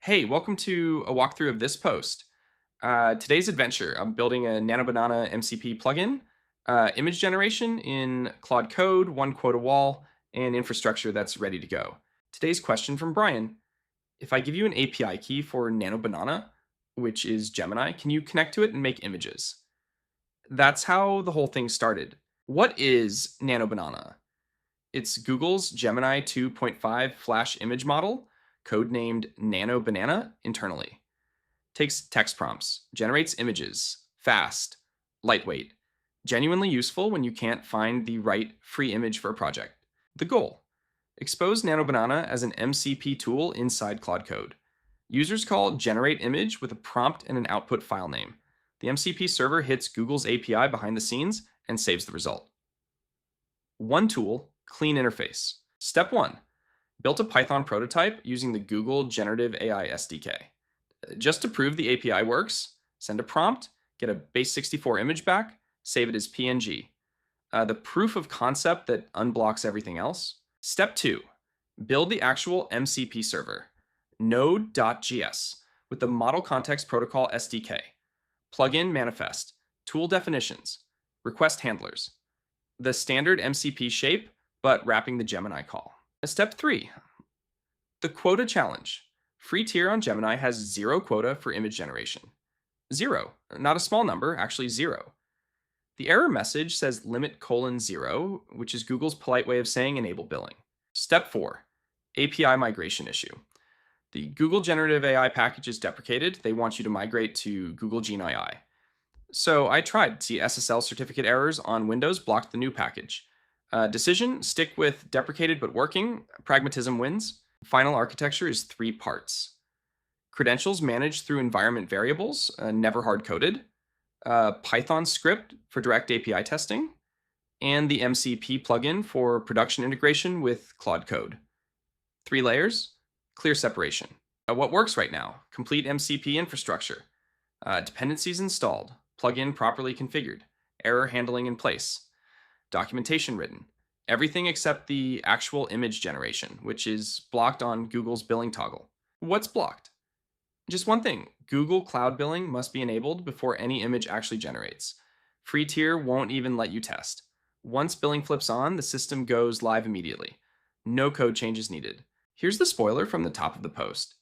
Hey, welcome to a walkthrough of this post. Today's adventure, I'm building a Nanobanana MCP plugin, image generation in Claude Code, one quota wall, and infrastructure that's ready to go. Today's question from Brian: if I give you an API key for Nanobanana, which is Gemini, can you connect to it and make images? That's how the whole thing started. What is Nanobanana? It's Google's Gemini 2.5 Flash image model, codenamed Nanobanana internally. Takes text prompts, generates images, fast, lightweight, genuinely useful when you can't find the right free image for a project. The goal: expose Nanobanana as an MCP tool inside Claude Code. Users call generate image with a prompt and an output file name. The MCP server hits Google's API behind the scenes and saves the result. One tool, clean interface. Step 1: built a Python prototype using the Google Generative AI SDK. Just to prove the API works, send a prompt, get a base64 image back, save it as PNG. The proof of concept that unblocks everything else. Step 2: build the actual MCP server, node.js, with the Model Context Protocol SDK, plugin manifest, tool definitions, request handlers, the standard MCP shape, but wrapping the Gemini call. Step 3: the quota challenge. Free tier on Gemini has zero quota for image generation. Zero. Not a small number, actually zero. The error message says limit:0, which is Google's polite way of saying enable billing. Step 4: API migration issue. The Google Generative AI package is deprecated. They want you to migrate to Google GenAI. So I tried. See, SSL certificate errors on Windows blocked the new package. Decision: stick with deprecated but working. Pragmatism wins. Final architecture is 3 parts. Credentials managed through environment variables, never hard-coded. Python script for direct API testing. And the MCP plugin for production integration with Claude Code. 3 layers, clear separation. What works right now? Complete MCP infrastructure. Dependencies installed. Plugin properly configured. Error handling in place. Documentation written. Everything except the actual image generation, which is blocked on Google's billing toggle. What's blocked? Just one thing: Google Cloud billing must be enabled before any image actually generates. Free tier won't even let you test. Once billing flips on, the system goes live immediately. No code changes needed. Here's the spoiler from the top of the post.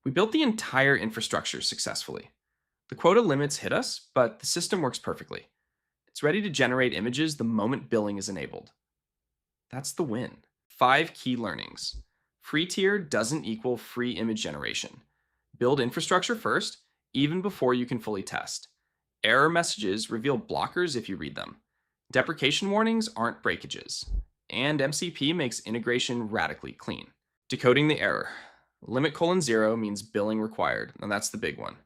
We built the entire infrastructure successfully. The quota limits hit us, but the system works perfectly. It's ready to generate images the moment billing is enabled. That's the win. 5 key learnings. Free tier doesn't equal free image generation. Build infrastructure first, even before you can fully test. Error messages reveal blockers if you read them. Deprecation warnings aren't breakages. And MCP makes integration radically clean. Decoding the error. Limit:0 means billing required, and that's the big one.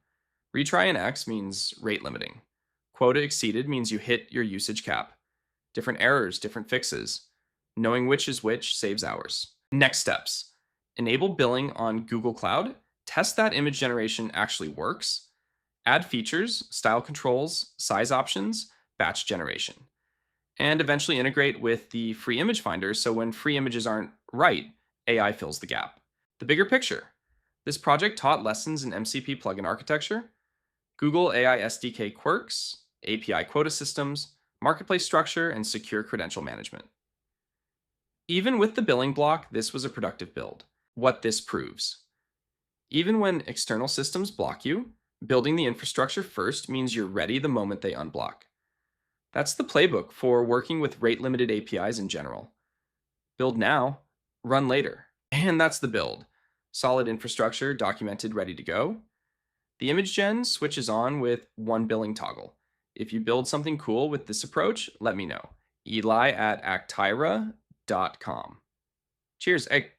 Retry in X means rate limiting. Quota exceeded means you hit your usage cap. Different errors, different fixes. Knowing which is which saves hours. Next steps: enable billing on Google Cloud, test that image generation actually works, add features, style controls, size options, batch generation, and eventually integrate with the free image finder so when free images aren't right, AI fills the gap. The bigger picture: this project taught lessons in MCP plugin architecture, Google AI SDK quirks, API quota systems, marketplace structure, and secure credential management. Even with the billing block, this was a productive build. What this proves: even when external systems block you, building the infrastructure first means you're ready the moment they unblock. That's the playbook for working with rate-limited APIs in general. Build now, run later. And that's the build. Solid infrastructure, documented, ready to go. The image gen switches on with one billing toggle. If you build something cool with this approach, let me know. Eli@actira.com. Cheers. Hey,